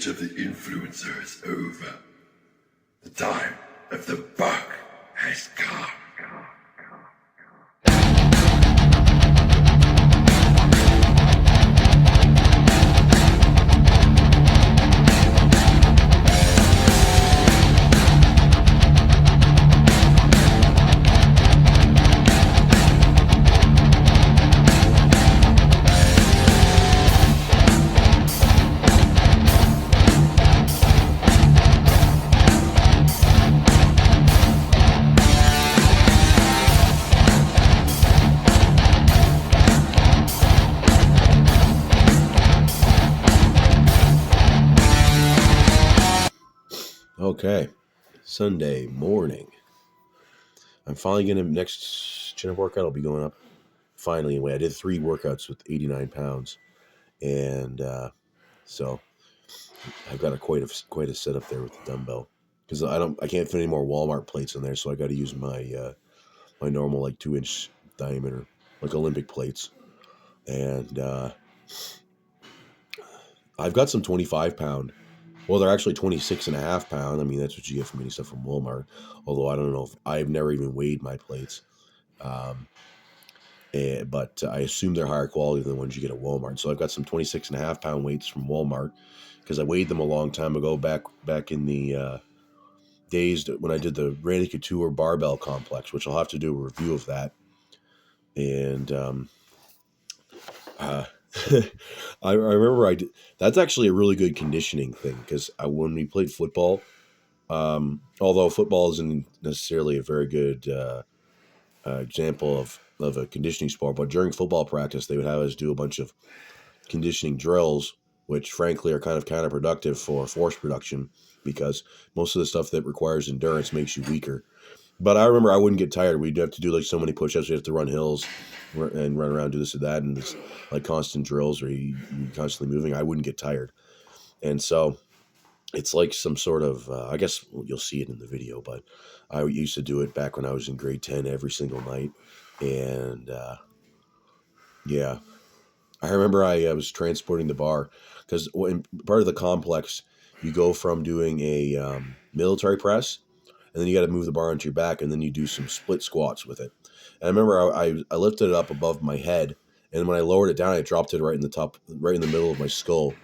age of the influencer is over. The time of the buck has come. Okay, Sunday morning. I'm finally going to, next chin-up workout, I'll be going up. Finally, anyway, I did 3 workouts with 89 pounds. And so I've got quite a setup there with the dumbbell. Because I can't fit any more Walmart plates in there, so I got to use my my normal like 2-inch diameter, like Olympic plates. And I've got some 25-pound. Well, they're actually 26.5 pound. I mean, that's what you get from any stuff from Walmart. Although I don't know if I've never even weighed my plates. But I assume they're higher quality than the ones you get at Walmart. So I've got some 26.5 pound weights from Walmart because I weighed them a long time ago, back in the days when I did the Randy Couture barbell complex, which I'll have to do a review of that. And I remember that's actually a really good conditioning thing because when we played football, although football isn't necessarily a very good example of a conditioning sport, but during football practice, they would have us do a bunch of conditioning drills, which frankly are kind of counterproductive for force production because most of the stuff that requires endurance makes you weaker. But I remember I wouldn't get tired. We'd have to do like so many push-ups. We have to run hills and run around, do this or that, and this like constant drills where you're constantly moving. I wouldn't get tired. And so it's like some sort of, I guess you'll see it in the video, but I used to do it back when I was in grade 10 every single night. And yeah, I remember I was transporting the bar because in part of the complex, you go from doing a military press, and then you got to move the bar onto your back, and then you do some split squats with it. And I remember I lifted it up above my head, and when I lowered it down, I dropped it right in the middle of my skull.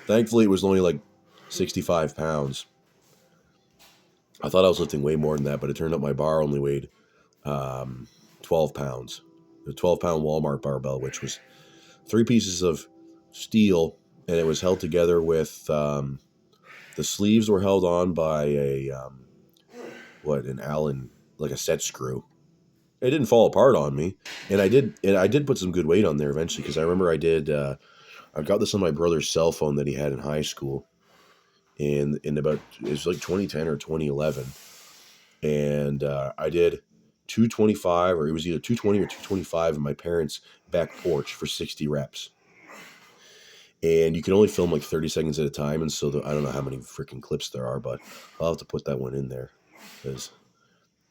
Thankfully, it was only like 65 pounds. I thought I was lifting way more than that, but it turned out my bar only weighed 12 pounds. The 12-pound Walmart barbell, which was 3 pieces of steel, and it was held together with the sleeves were held on by an Allen, like a set screw. It didn't fall apart on me, and I did put some good weight on there eventually because I remember I got this on my brother's cell phone that he had in high school, and it was like 2010 or 2011, and I did 225, or it was either 220 or 225 in my parents' back porch for 60 reps. And you can only film like 30 seconds at a time, and so I don't know how many freaking clips there are, but I'll have to put that one in there because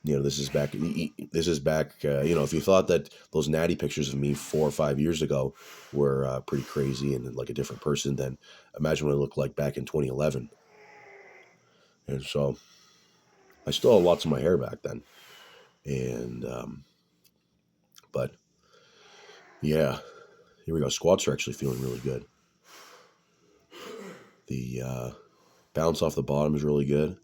this is back. If you thought that those natty pictures of me 4 or 5 years ago were pretty crazy and like a different person, then imagine what I looked like back in 2011. And so I still have lots of my hair back then. And but yeah, here we go. Squats are actually feeling really good. The bounce off the bottom is really good.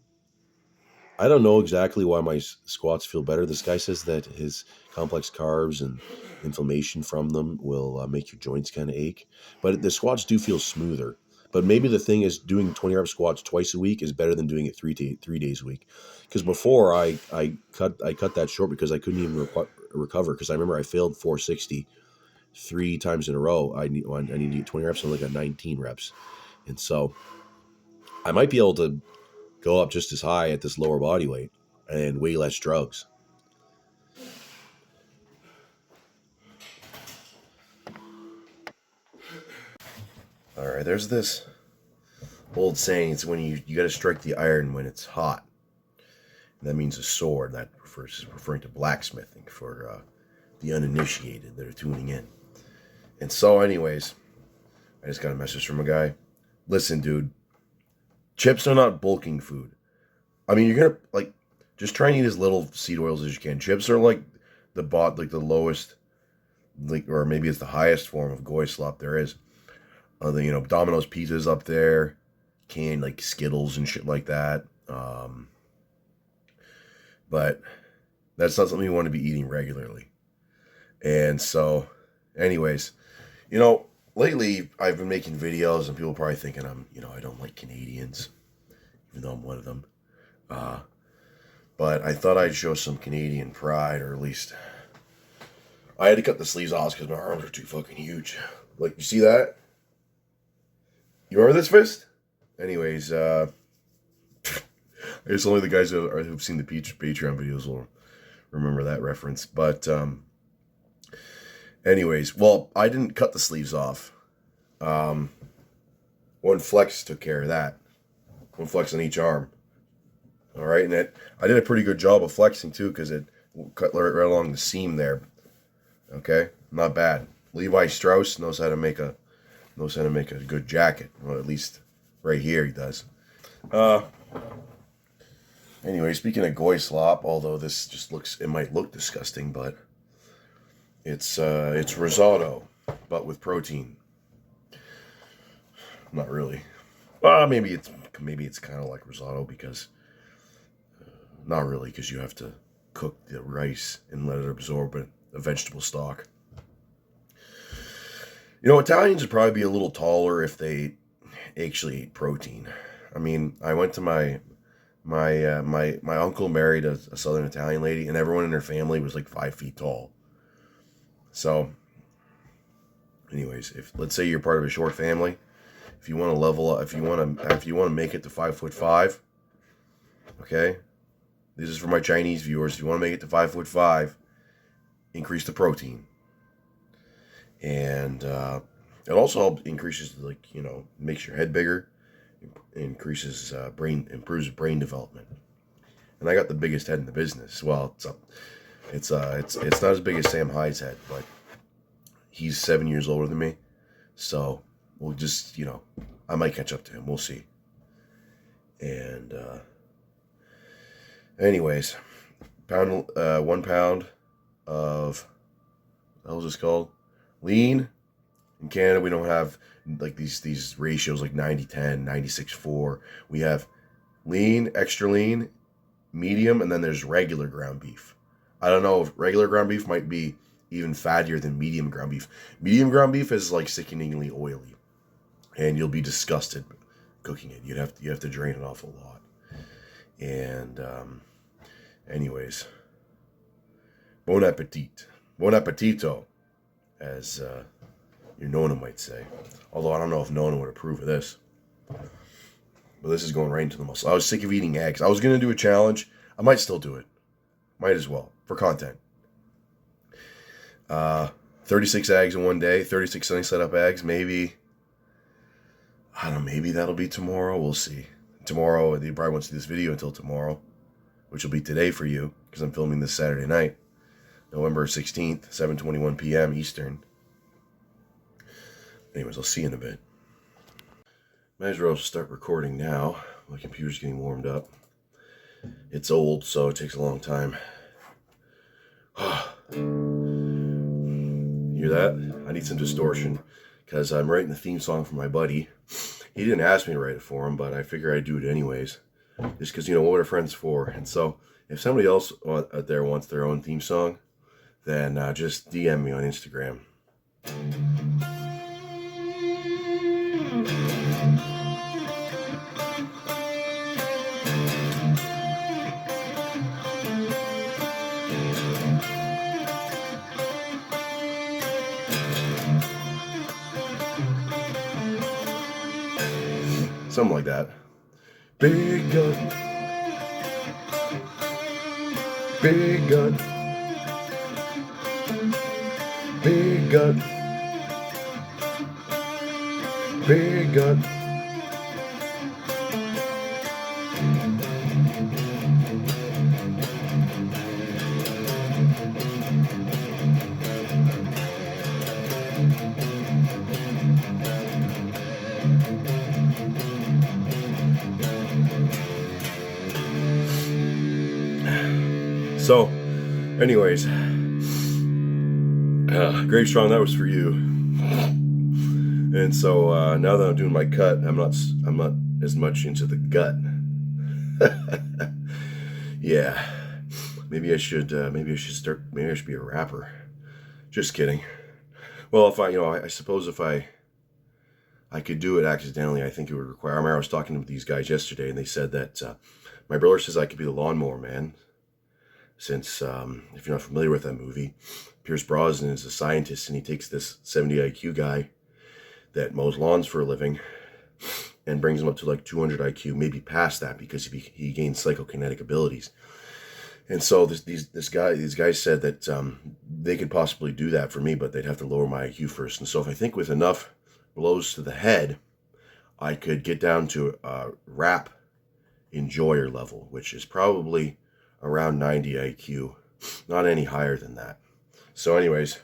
I don't know exactly why my squats feel better. This guy says that his complex carbs and inflammation from them will make your joints kind of ache. But the squats do feel smoother. But maybe the thing is doing 20-rep squats twice a week is better than doing it 3 days a week. Because before I cut that short because I couldn't even recover. Because I remember I failed 460 3 times in a row. I need to get 20 reps. I only got 19 reps. And so I might be able to go up just as high at this lower body weight and way less drugs. All right, there's this old saying. It's when you got to strike the iron when it's hot. And that means a sword. That referring to blacksmithing for the uninitiated that are tuning in. And so anyways, I just got a message from a guy. listen, dude, chips are not bulking food. I mean, you're gonna like just try and eat as little seed oils as you can. Chips are like the lowest, like, or maybe it's the highest form of goy slop there is. Domino's pizza's up there, canned like Skittles and shit like that. But that's not something you want to be eating regularly. And so, anyways, lately I've been making videos and people are probably thinking I don't like Canadians, even though I'm one of them. But I thought I'd show some Canadian pride, or at least I had to cut the sleeves off because my arms are too fucking huge. Like, you see that? You remember this fist? Anyways, I guess only the guys who've seen the Patreon videos will remember that reference. But, anyways, well, I didn't cut the sleeves off. One flex took care of that. One flex on each arm. All right, and I did a pretty good job of flexing too, because it cut right along the seam there. Okay, not bad. Levi Strauss knows how to make a good jacket. Well, at least right here he does. Anyway, speaking of goy slop, although this it might look disgusting, but it's risotto, but with protein. Not really. Well, maybe it's kind of like risotto, because not really, because you have to cook the rice and let it absorb a vegetable stock. Italians would probably be a little taller if they actually ate protein. I mean, I went to my uncle married a Southern Italian lady, and everyone in her family was like 5 feet tall. So, anyways, let's say you're part of a short family, if you want to level up, if you want to make it to 5'5", okay. This is for my Chinese viewers. If you want to make it to 5'5", increase the protein. And it also increases, makes your head bigger, improves brain development. And I got the biggest head in the business. Well, it's not as big as Sam Hyde's head, but he's 7 years older than me. So we'll just, I might catch up to him. We'll see. And anyways, 1 pound of, what was this called? Lean. In Canada, we don't have like these ratios like 90-10, 96-4. We have lean, extra lean, medium, and then there's regular ground beef. I don't know if regular ground beef might be even fattier than medium ground beef. Medium ground beef is like sickeningly oily, and you'll be disgusted cooking it. You have to drain it off a lot. And anyways, bon appetit, bon appetito, as your Nona might say. Although I don't know if Nona would approve of this. But this is going right into the muscle. I was sick of eating eggs. I was going to do a challenge. I might still do it. Might as well, for content. 36 eggs in one day, 36 sunny side up eggs, maybe. I don't know, maybe that'll be tomorrow. We'll see. Tomorrow, you probably won't see this video until tomorrow, which will be today for you, because I'm filming this Saturday night, November 16th, 7:21 p.m. Eastern. Anyways, I'll see you in a bit. Might as well start recording now. My computer's getting warmed up. It's old, so it takes a long time. Hear that? I need some distortion, because I'm writing the theme song for my buddy. He didn't ask me to write it for him, but I figure I'd do it anyways. Just because, what are friends for? And so, if somebody else out there wants their own theme song, then just DM me on Instagram. Something like that. Big gun. Big gun. Big gun. Big gun. So, anyways, Grave Strong, that was for you. And so now that I'm doing my cut, I'm not as much into the gut. Yeah, maybe I should be a rapper. Just kidding. Well, if I suppose if I could do it accidentally, I think it would require. I remember I was talking to these guys yesterday, and they said that my brother says I could be the lawnmower man. Since, if you're not familiar with that movie, Pierce Brosnan is a scientist, and he takes this 70 IQ guy that mows lawns for a living and brings him up to like 200 IQ, maybe past that, because he gains psychokinetic abilities. And so these guys said that they could possibly do that for me, but they'd have to lower my IQ first. And so if I think with enough blows to the head, I could get down to rap enjoyer level, which is probably around 90 IQ, not any higher than that. So anyways,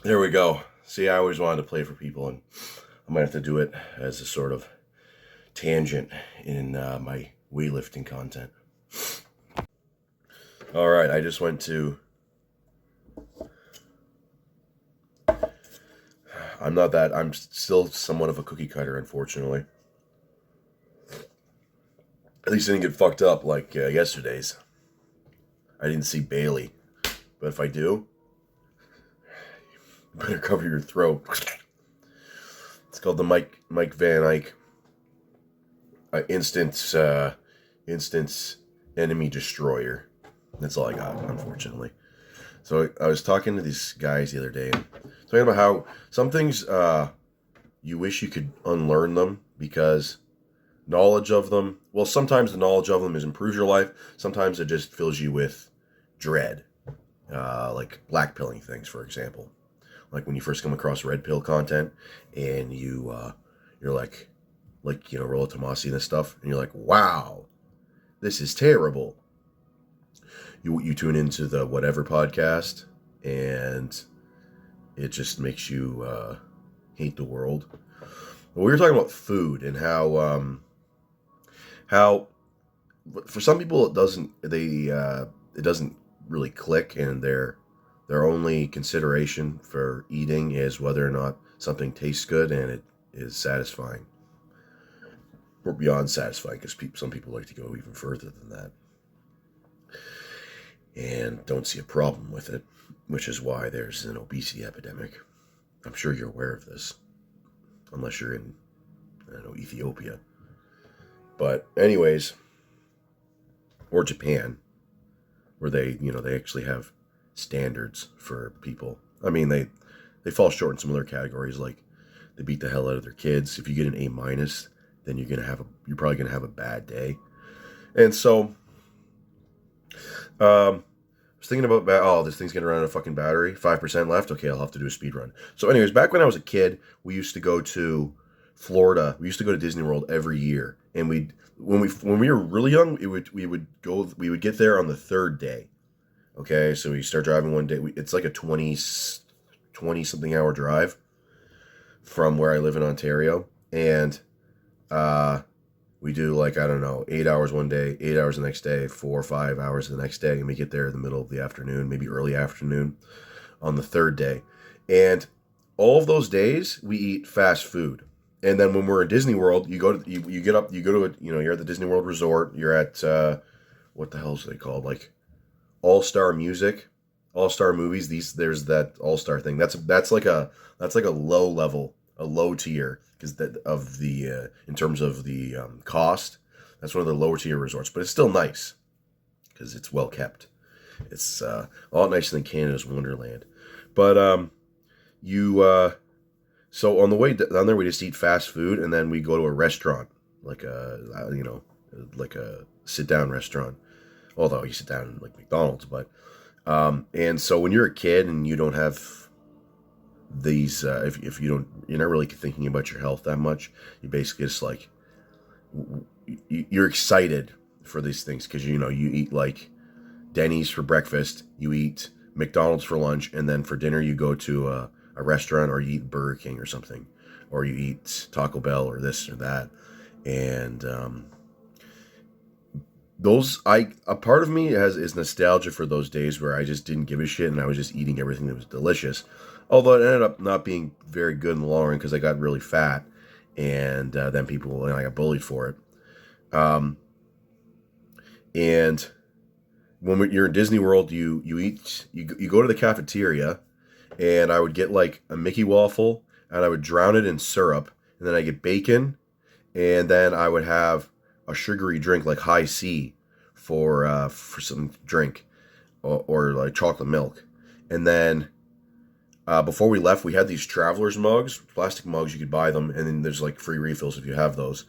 there we go. See, I always wanted to play for people, and I might have to do it as a sort of tangent in my weightlifting content. All right, I just went to... I'm still somewhat of a cookie cutter, unfortunately. At least I didn't get fucked up like yesterday's. I didn't see Bailey. But if I do, you better cover your throat. It's called the Mike Van Eyck Instance Enemy Destroyer. That's all I got, unfortunately. So I was talking to these guys the other day, and talking about how some things you wish you could unlearn them, because knowledge of them, well, sometimes the knowledge of them improves your life. Sometimes it just fills you with dread, like black pilling things, for example. Like when you first come across red pill content, and you're like Rollo Tomasi and this stuff, and you're like, wow, this is terrible. You tune into the whatever podcast, and it just makes you hate the world. Well, we were talking about food and how for some people it doesn't really click, and their only consideration for eating is whether or not something tastes good and it is satisfying, or beyond satisfying, because some people like to go even further than that and don't see a problem with it, which is why there's an obesity epidemic. I'm sure you're aware of this, unless you're in, I don't know, Ethiopia. But anyways, or Japan, where they actually have standards for people. I mean, they fall short in some other categories, like they beat the hell out of their kids. If you get an A-, then you're probably gonna have a bad day. And so, was thinking about, this thing's gonna run out of fucking battery. 5% left. Okay, I'll have to do a speed run. So, anyways, back when I was a kid, we used to go to Florida. We used to go to Disney World every year, and when we were really young, we would get there on the third day. Okay, so we start driving one day. It's like a 20 something hour drive from where I live in Ontario, and we do like, I don't know, 8 hours one day, 8 hours the next day, 4 or 5 hours the next day, and we get there in the middle of the afternoon, maybe early afternoon on the third day. And all of those days we eat fast food. And then when we're in Disney World, you go to you're at the Disney World Resort, you're at what the hell is they called? Like All-Star Music, All-Star Movies. There's that All-Star thing. That's like a low level, a low tier, because in terms of the cost, that's one of the lower tier resorts, but it's still nice because it's well kept. It's a lot nicer than Canada's Wonderland. But so on the way down there, we just eat fast food, and then we go to a restaurant, like a sit down restaurant. Although you sit down like McDonald's, but and so when you're a kid and you don't have these, if you're not really thinking about your health that much, you basically just like, you're excited for these things because you eat like Denny's for breakfast, you eat McDonald's for lunch, and then for dinner you go to a restaurant, or you eat Burger King or something, or you eat Taco Bell or this or that. And a part of me is nostalgia for those days where I just didn't give a shit and I was just eating everything that was delicious. Although it ended up not being very good in the long run because I got really fat, and then I got bullied for it. And when you're in Disney World, you go to the cafeteria, and I would get like a Mickey waffle, and I would drown it in syrup, and then I get bacon, and then I would have a sugary drink like High C for some drink, or like chocolate milk. And then before we left, we had these traveler's mugs, plastic mugs. You could buy them, and then there's like free refills if you have those.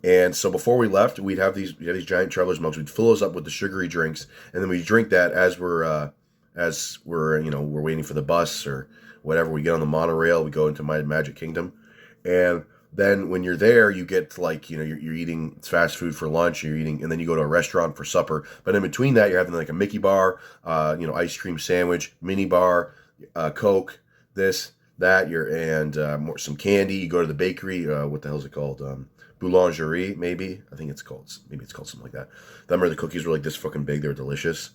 And so before we left, we'd have these giant traveler's mugs. We'd fill those up with the sugary drinks, and then we drink that as we're waiting for the bus or whatever. We get on the monorail, we go into my Magic Kingdom, and then when you're there, you get like, you're eating fast food for lunch, and then you go to a restaurant for supper. But in between that, you're having like a Mickey bar, ice cream sandwich, mini bar, Coke, this, that, some candy. You go to the bakery. What the hell is it called? Boulangerie, maybe. I think it's called something like that. I remember the cookies were like this fucking big. They were delicious.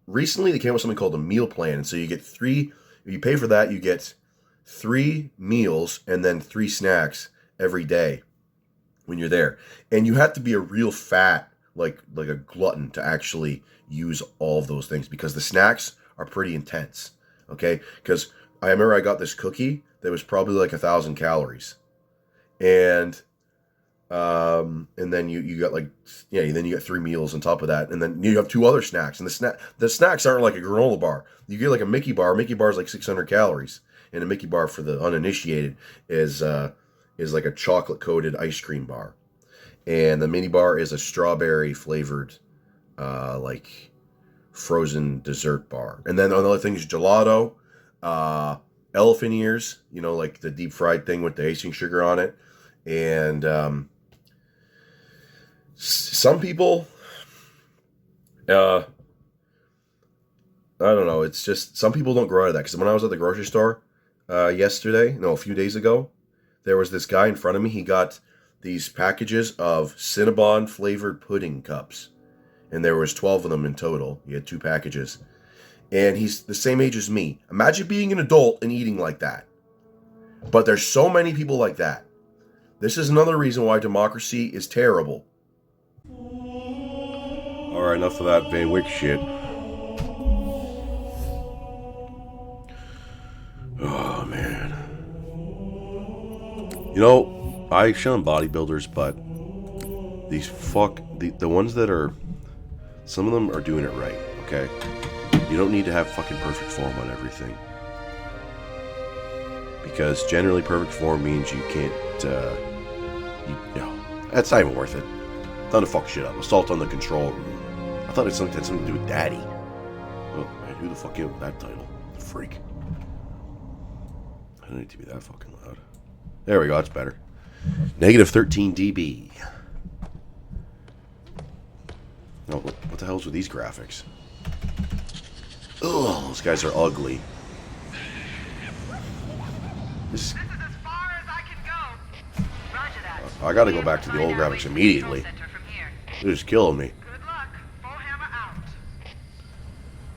Recently they came with something called a meal plan, and so you get if you pay for that, you get 3 meals and then 3 snacks every day when you're there. And you have to be a real fat, like a glutton, to actually use all of those things, because the snacks are pretty intense. Okay, because I remember I got this cookie that was probably like 1,000 calories, and then you got then you got 3 meals on top of that, and then you have 2 other snacks, and the snacks aren't like a granola bar. You get like a Mickey bar. Mickey bar is like 600 calories, and a Mickey bar, for the uninitiated, is like a chocolate coated ice cream bar, and the mini bar is a strawberry flavored like frozen dessert bar. And then another thing is gelato, elephant ears, like the deep fried thing with the icing sugar on it. And some people, I don't know, it's just, some people don't grow out of that. Because when I was at the grocery store a few days ago, there was this guy in front of me. He got these packages of Cinnabon flavored pudding cups, and there was 12 of them in total. He had 2 packages, and he's the same age as me. Imagine being an adult and eating like that. But there's so many people like that. This is another reason why democracy is terrible. All right, enough of that Van Wyck shit. Oh man. I shun bodybuilders, but the ones that are, some of them are doing it right, okay? You don't need to have fucking perfect form on everything. Because generally perfect form means you can't, that's not even worth it. Time to fuck shit up. Assault on the control room. thought it had something to do with Daddy. Oh, man, who the fuck gave him that title? Freak. I don't need to be that fucking loud. There we go, that's better. Negative 13 dB. Oh, what the hell's with these graphics? Ugh, those guys are ugly. This is as far as I can go. Roger that. I gotta go back to the old graphics immediately. They're just killing me. Good luck. Bullhammer out.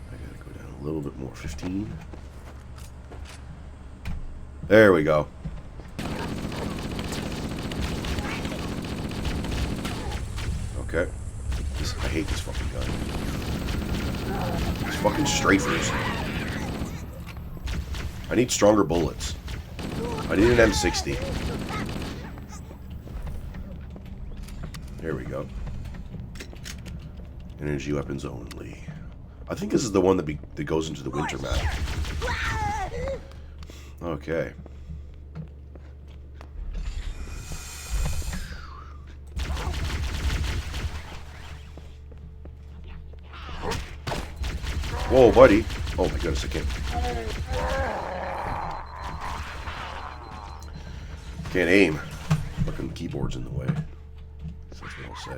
I gotta go down a little bit more. 15. There we go. Okay. I hate this fucking gun. These fucking strafers. I need stronger bullets. I need an M60. There we go. Energy weapons only. I think this is the one that goes into the winter map. Okay. Whoa, buddy. Oh my goodness, I can't aim. Fucking keyboard's in the way. That's what I'll say.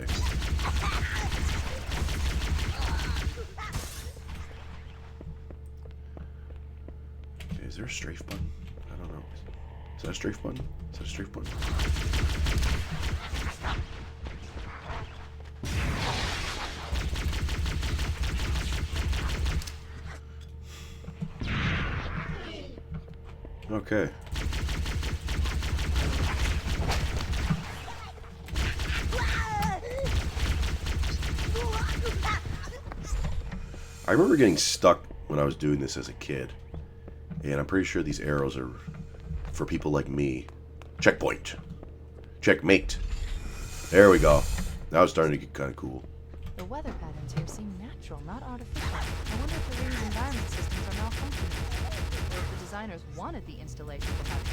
Okay, is there a strafe button? I don't know. Is that a strafe button? Is that a strafe button? Okay. I remember getting stuck when I was doing this as a kid. And I'm pretty sure these arrows are for people like me. Checkpoint. Checkmate. There we go. Now it's starting to get kind of cool. The weather patterns here seem natural, not artificial. I wonder if the ring's environment systems are malfunctioning. Or if the designers wanted the installation to happen.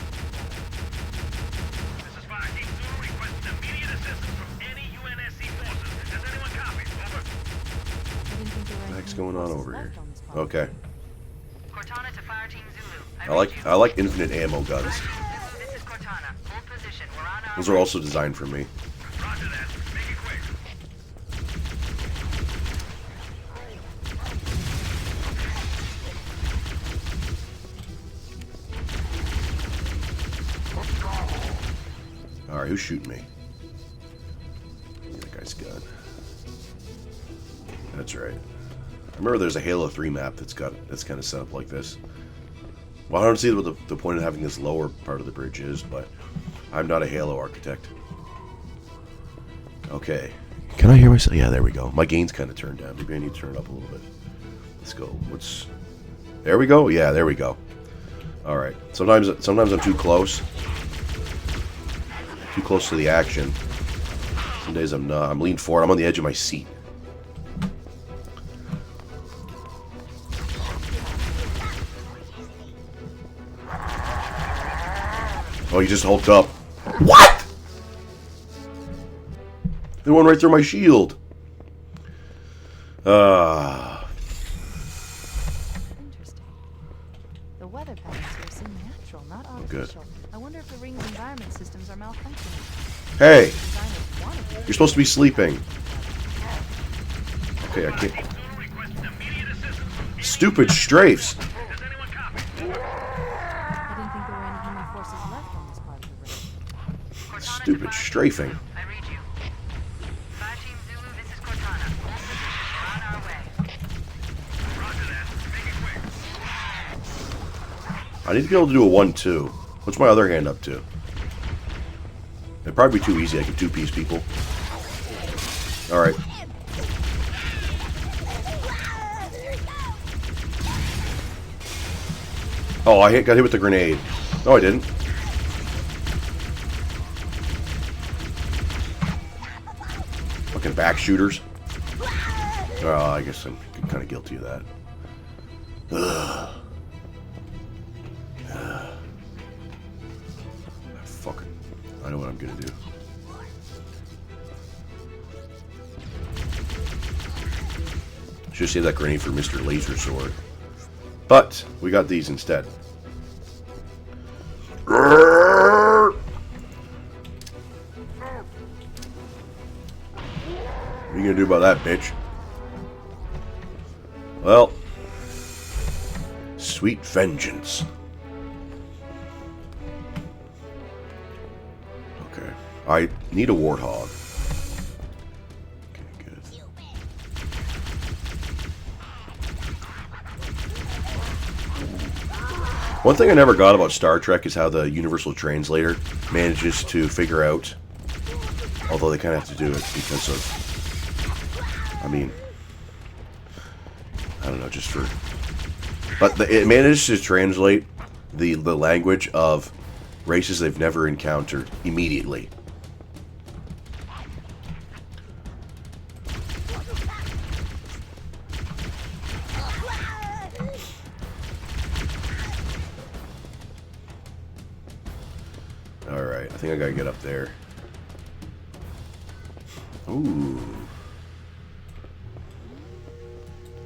This is Fire Team Zulu requesting immediate assistance from any UNSC forces. Does anyone copy? Over. What's going on over here? Okay. Cortana to Fire Team Zulu. I like infinite ammo guns. This is Cortana. Hold position. We're on our Those are also designed for me. Roger that. Make it quick. Alright, who's shooting me? That guy's gun. That's right. I remember there's a Halo 3 map that's kind of set up like this. Well, I don't see what the point of having this lower part of the bridge is, but I'm not a Halo architect. Okay. Can I hear myself? Yeah, there we go. My gain's kind of turned down. Maybe I need to turn it up a little bit. Let's go. There we go? Yeah, there we go. Alright. Sometimes I'm too close. Too close to the action. Some days I'm not. I'm leaning forward. I'm on the edge of my seat. Oh, you just hulked up. What? They went right through my shield. Interesting. The weather patterns here seem natural, not artificial. I wonder if the ring's environment systems are malfunctioning. Hey! You're supposed to be sleeping. Okay, I can't. Stupid strafes. Does anyone copy? I didn't think there were any human forces left on this part of the ring. Stupid strafing. I read you. Fire Team Zulu, this is Cortana. Hold position. We're on our way. Roger that. Make it quick. I need to be able to do a 1-2. What's my other hand up to? It'd probably be too easy. I can two-piece people. Alright. Oh, I got hit with the grenade. No, I didn't. Fucking back shooters. Oh, I guess I'm kind of guilty of that. Ugh. I know what I'm gonna do. Should have saved that grenade for Mr. Laser Sword. But we got these instead. What are you gonna do about that, bitch? Well, sweet vengeance. Okay, I need a warthog. Okay, good. One thing I never got about Star Trek is how the Universal Translator manages to figure out, although they kind of have to do it because of, I mean, I don't know, just for, but it manages to translate the language of races they've never encountered immediately. Alright, I think I gotta get up there. Ooh.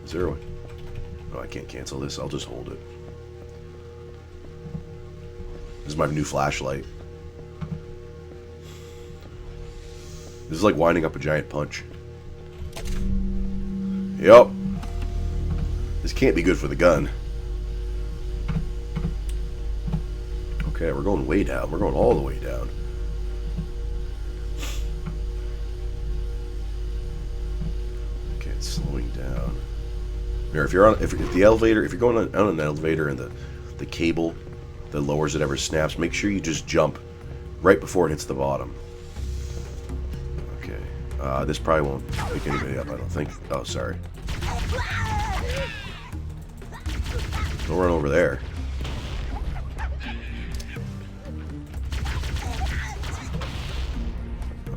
Is there one? Oh, I can't cancel this. I'll just hold it. This is my new flashlight. This is like winding up a giant punch. Yep. This can't be good for the gun. Okay, we're going way down. We're going all the way down. Okay, it's slowing down. Here, if you're on, if the elevator, if you're going on an elevator and the cable that lowers it ever snaps, make sure you just jump right before it hits the bottom. Okay, this probably won't pick anybody up, I don't think. Oh, sorry. Don't run over there.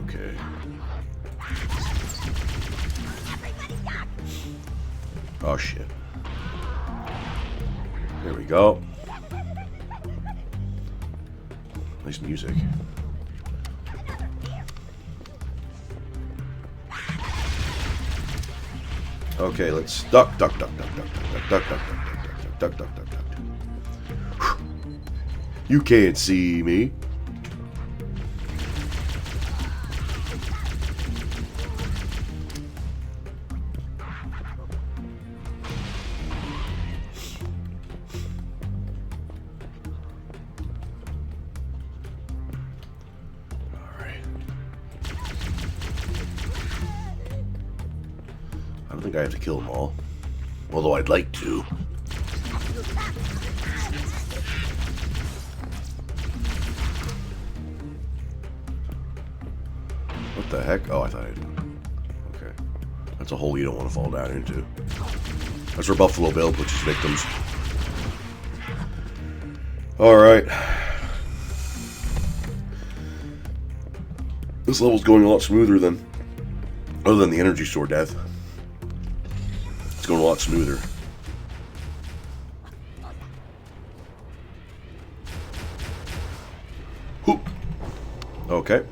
Okay. Oh shit. There we go. Nice music. Okay, let's duck, duck, duck, duck, duck, duck, duck, duck, duck, duck, duck, duck, duck, duck, duck. You can't see me. I don't think I have to kill them all. Although I'd like to. What the heck? Oh, I thought I did. Okay. That's a hole you don't want to fall down into. That's where Buffalo Bill puts his victims. Alright. This level's going a lot smoother than... other than the energy store death. It's going a lot smoother. Whoop. Okay.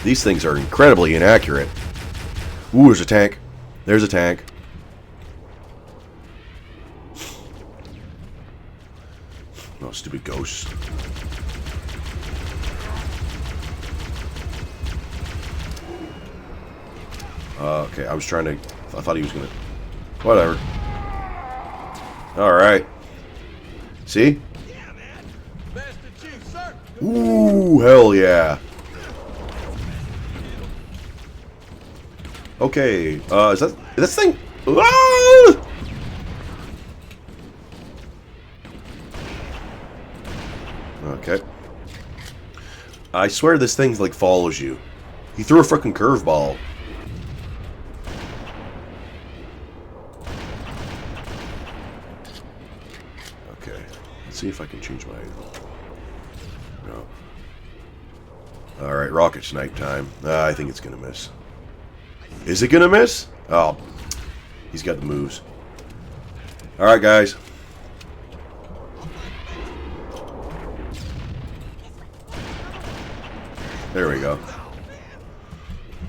These things are incredibly inaccurate. Ooh, there's a tank. There's a tank. Oh, stupid ghosts. Okay, I was trying to... I thought he was gonna... Whatever. Alright. See? Ooh, hell yeah. Okay, is this thing... Ah! Okay. I swear this thing like follows you. He threw a frickin' curveball. Okay. Let's see if I can change my... No. Alright, rocket snipe time. I think it's gonna miss. Is it gonna miss? Oh. He's got the moves. Alright, guys. There we go.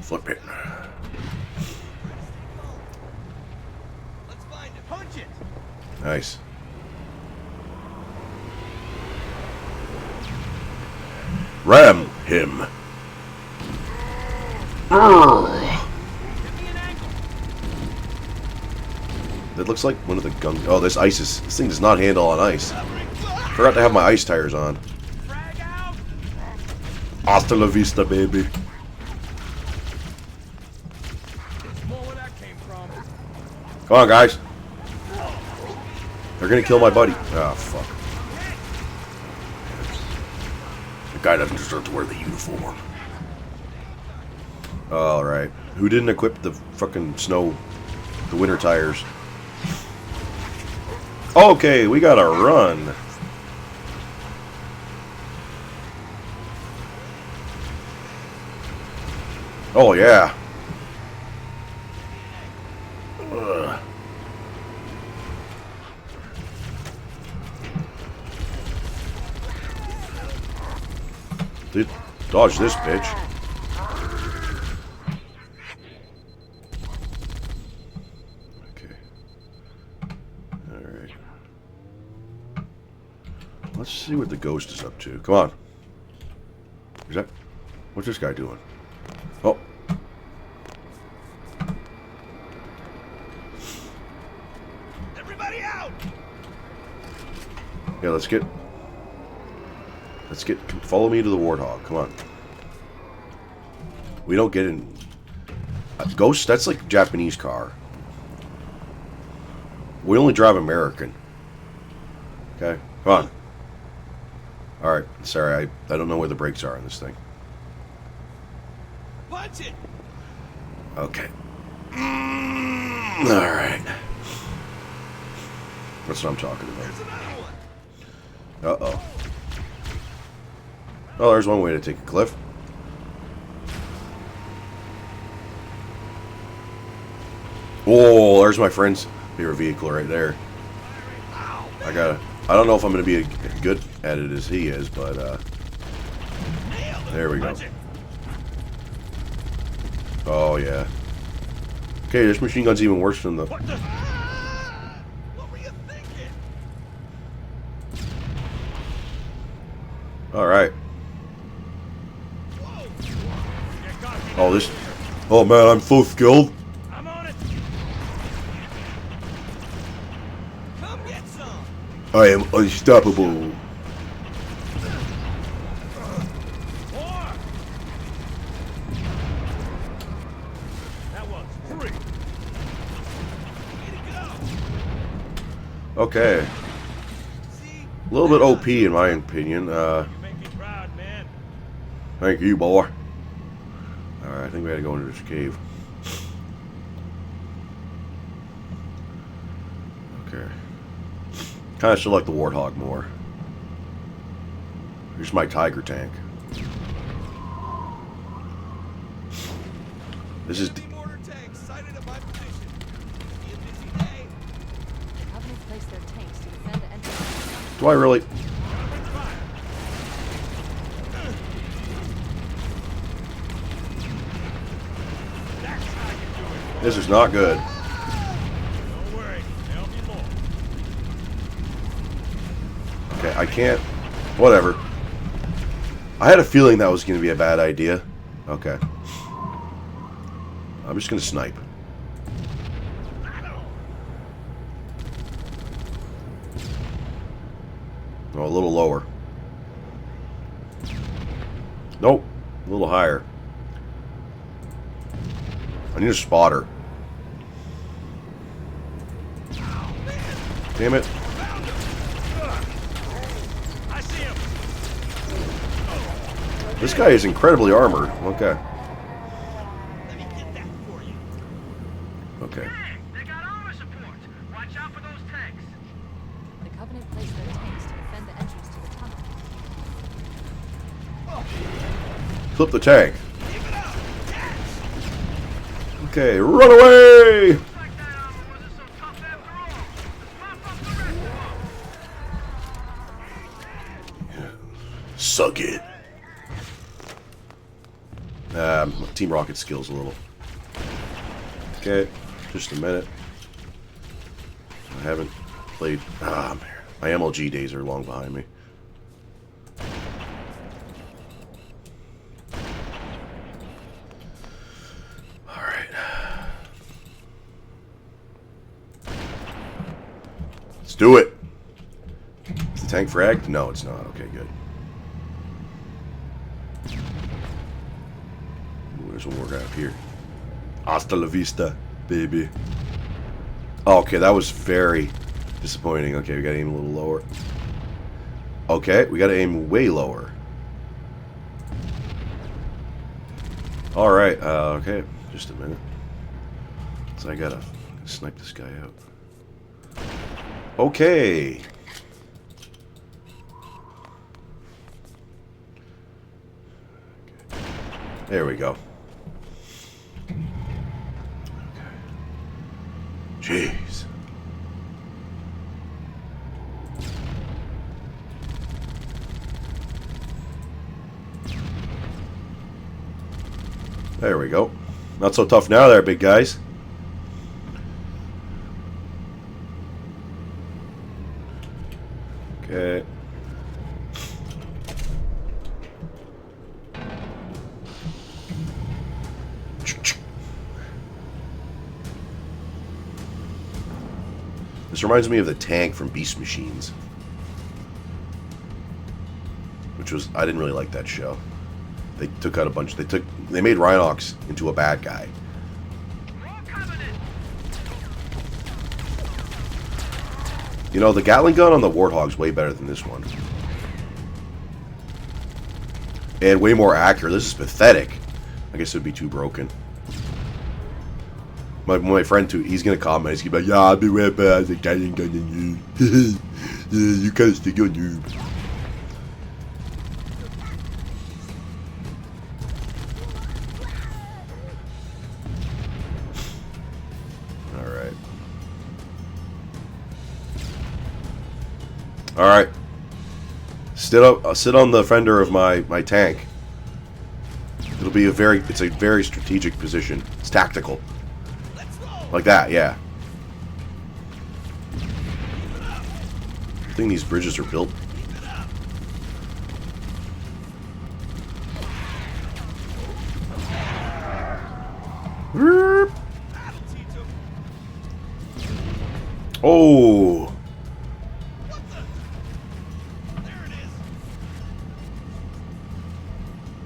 Flip it. Let's find it. Punch it. Nice. Ram him. That looks like one of the guns. Oh, this thing does not handle on ice. Forgot to have my ice tires on. Hasta la vista, baby. Come on, guys. They're gonna kill my buddy. Ah, fuck. The guy doesn't deserve to wear the uniform. Alright. Who didn't equip the fucking the winter tires? Okay, we gotta run. Oh, yeah. Ugh. Dude, dodge this bitch. Okay. Alright. Let's see what the ghost is up to. Come on. What's this guy doing? Oh. Everybody out! Yeah, let's get... Follow me to the Warthog. Come on. We don't get in... Ghost, that's like a Japanese car. We only drive American. Okay, come on. Alright, sorry, I don't know where the brakes are on this thing. Punch it! Okay. Alright. That's what I'm talking about. There's another one. Uh-oh. Oh, there's one way to take a cliff. Oh, there's my friend's favorite vehicle right there. I don't know if I'm going to be as good at it as he is, but, there we go. Oh, yeah. Okay, this machine gun's even worse than the... What were you thinking? Alright. Oh, this... Oh, man, I'm so skilled. I'm on it. Come get some. I am unstoppable. More. That one's free. Way to go. Okay. See? A little bit OP in my opinion. You make me proud, man. Thank you, boy. Alright, I think we had to go into this cave. Okay. Kind of still like the Warthog more. Here's my Tiger tank. This is... Mortar tanks sighted at my position. Be a busy day. The Covenant placed their tanks to defend the entrance. Do I really... This is not good. Don't worry, there'll be more. Okay, I can't... Whatever. I had a feeling that was going to be a bad idea. Okay. I'm just going to snipe. Oh, a little lower. Nope. A little higher. I need a spotter. Damn it. I see him. This guy is incredibly armored. Okay. Let me get that for you. Okay. Hey, they got armor support. Watch out for those tanks. The Covenant placed their tanks to defend the entrance to the tunnel. Flip the tank. Keep it up. Yes. Okay, run away! Looks like that armor wasn't so tough after all. Let's mop up the rest of them. Suck it. Team Rocket skills a little. Okay, just a minute. I haven't played. Ah, man. My MLG days are long behind me. Alright. Let's do it! Is the tank fragged? No, it's not. Okay, good. Ooh, there's one more guy up here. Hasta la vista, baby. Oh, okay, that was very disappointing. Okay, we gotta aim a little lower. Okay, we gotta aim way lower. Alright, okay, just a minute. So I gotta snipe this guy out. Okay. There we go. Jeez. There we go. Not so tough now there, big guys. Okay. This reminds me of the tank from Beast Machines. Which was, I didn't really like that show. They took out a bunch, they made Rhinox into a bad guy. You know, the Gatling gun on the Warthog's way better than this one. And way more accurate. This is pathetic. I guess it would be too broken. My friend too, he's gonna comment, he's gonna be like, yeah, I'll be way better as a Gatling gun than you. Yeah, you kinda stick your noob. Alright. Alright. Sit on the fender of my tank. It's a very strategic position. It's tactical. Like that, yeah. I think these bridges are built. Oh.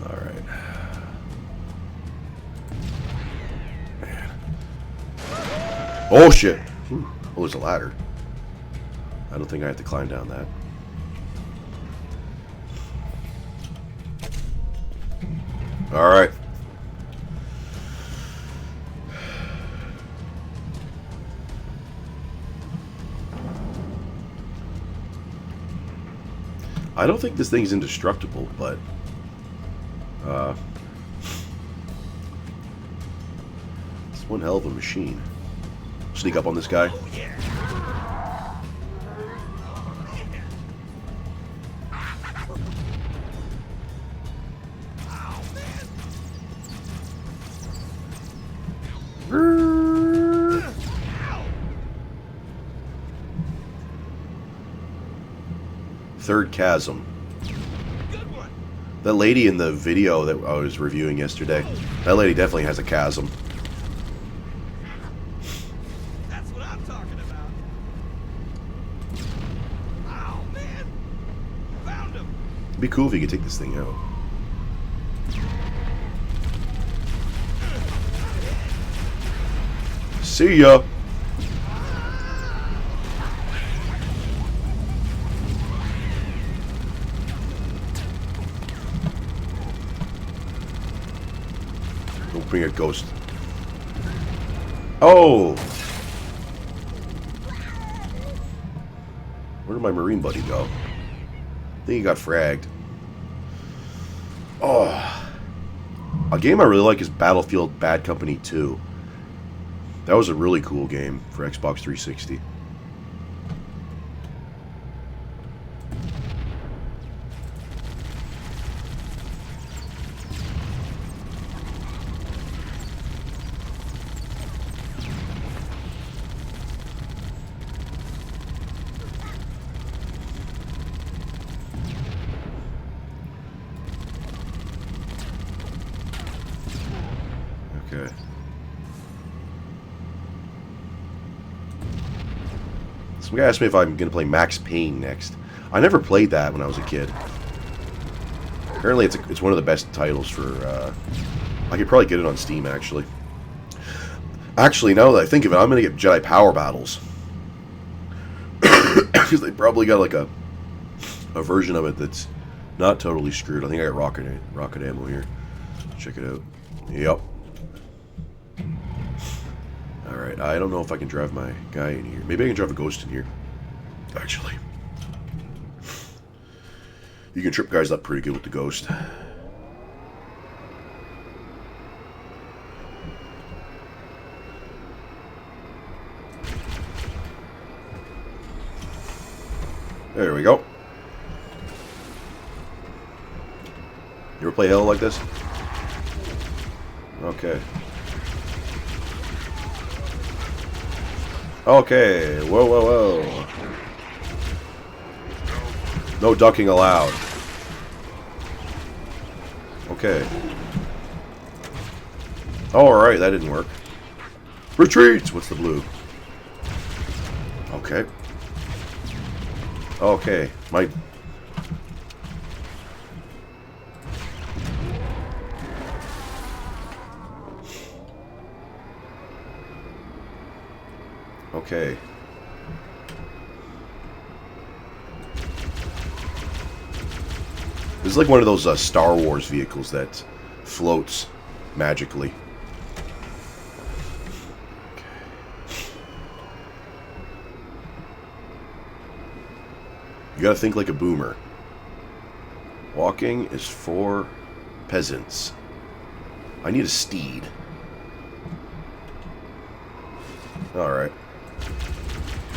All right. Oh shit! Ooh. Oh, there's a ladder. I don't think I have to climb down that. All right. I don't think this thing's indestructible, but it's one hell of a machine. Sneak up on this guy. Oh, yeah. Third chasm. Good one. That lady in the video that I was reviewing yesterday, that lady definitely has a chasm. That's what I'm talking about. Oh, man. Found him. It'd be cool if you could take this thing out. See ya! Don't bring a ghost. Oh! Where did my Marine buddy go? I think he got fragged. Oh. A game I really like is Battlefield Bad Company 2. That was a really cool game for Xbox 360. Some guy asked me if I'm going to play Max Payne next. I never played that when I was a kid. Apparently it's one of the best titles for... I could probably get it on Steam, actually. Actually, now that I think of it, I'm going to get Jedi Power Battles. Because they probably got like a version of it that's not totally screwed. I think I got rocket ammo here. Check it out. Yep. Alright, I don't know if I can drive my guy in here. Maybe I can drive a ghost in here. Actually. You can trip guys up pretty good with the ghost. There we go. You ever play Halo like this? Okay. Okay. Whoa, whoa, whoa. No ducking allowed. Okay. Alright, that didn't work. Retreat! What's the blue? Okay. Okay. My... Okay. This is like one of those Star Wars vehicles that floats magically. Okay. You gotta think like a boomer. Walking is for peasants. I need a steed. Alright.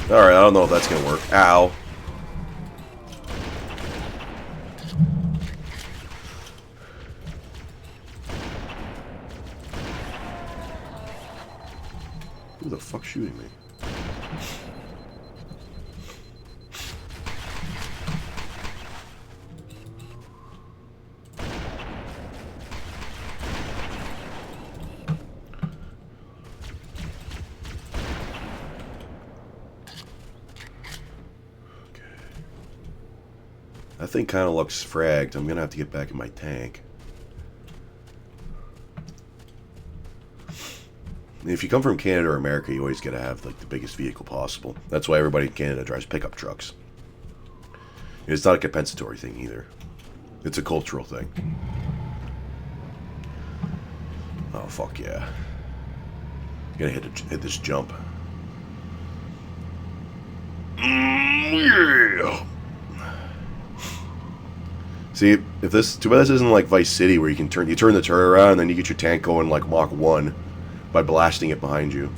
Alright, I don't know if that's gonna work. Ow. Who the fuck's shooting me? That thing kind of looks fragged. I'm going to have to get back in my tank. And if you come from Canada or America, you always got to have like the biggest vehicle possible. That's why everybody in Canada drives pickup trucks. And it's not a compensatory thing either. It's a cultural thing. Oh, fuck yeah. Gonna hit this jump. Yeah. See, if this, too bad this isn't like Vice City where you can turn the turret around and then you get your tank going like Mach 1 by blasting it behind you.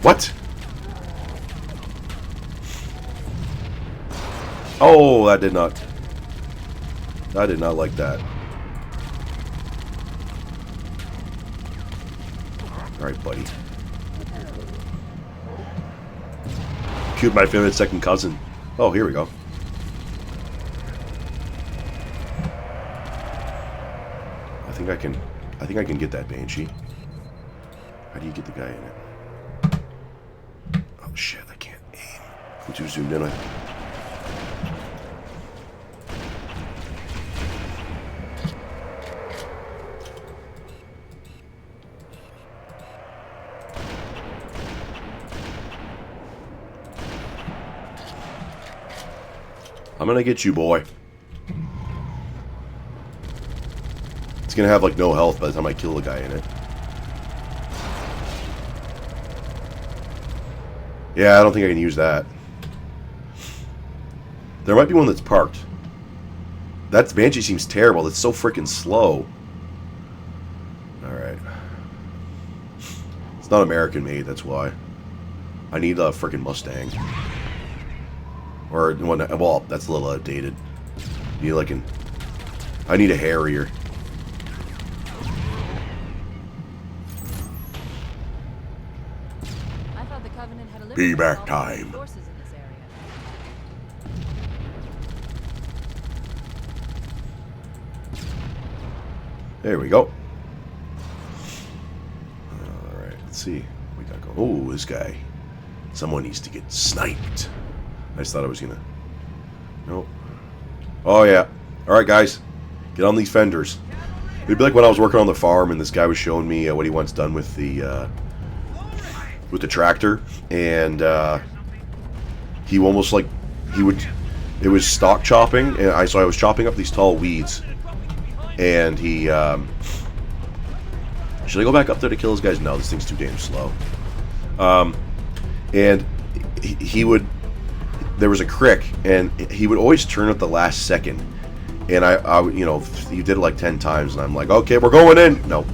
What? Oh, I did not like that. Alright, buddy. Cute, my favorite second cousin. Oh, here we go. I think I can get that Banshee. How do you get the guy in it? Oh shit, I can't aim. I'm too zoomed in. I'm gonna get you, boy. It's gonna have like no health by the time I kill the guy in it. Yeah, I don't think I can use that. There might be one that's parked. That Banshee seems terrible. It's so freaking slow. Alright. It's not American made, that's why. I need a freaking Mustang. Or one, well, that's a little outdated. You like I need a Harrier. I thought the Covenant had Payback time. forces in this area. There we go. Alright, let's see. We got going. Oh, this guy. Someone needs to get sniped. I just thought I was gonna. Nope. Oh yeah. All right, guys, get on these fenders. It'd be like when I was working on the farm and this guy was showing me what he wants done with the tractor, and he almost like he would. It was stock chopping, and I was chopping up these tall weeds, and he. Should I go back up there to kill those guys? No, this thing's too damn slow. And he would. There was a crick, and he would always turn at the last second. And I you know, he did it like 10 times, and I'm like, okay, we're going in. No,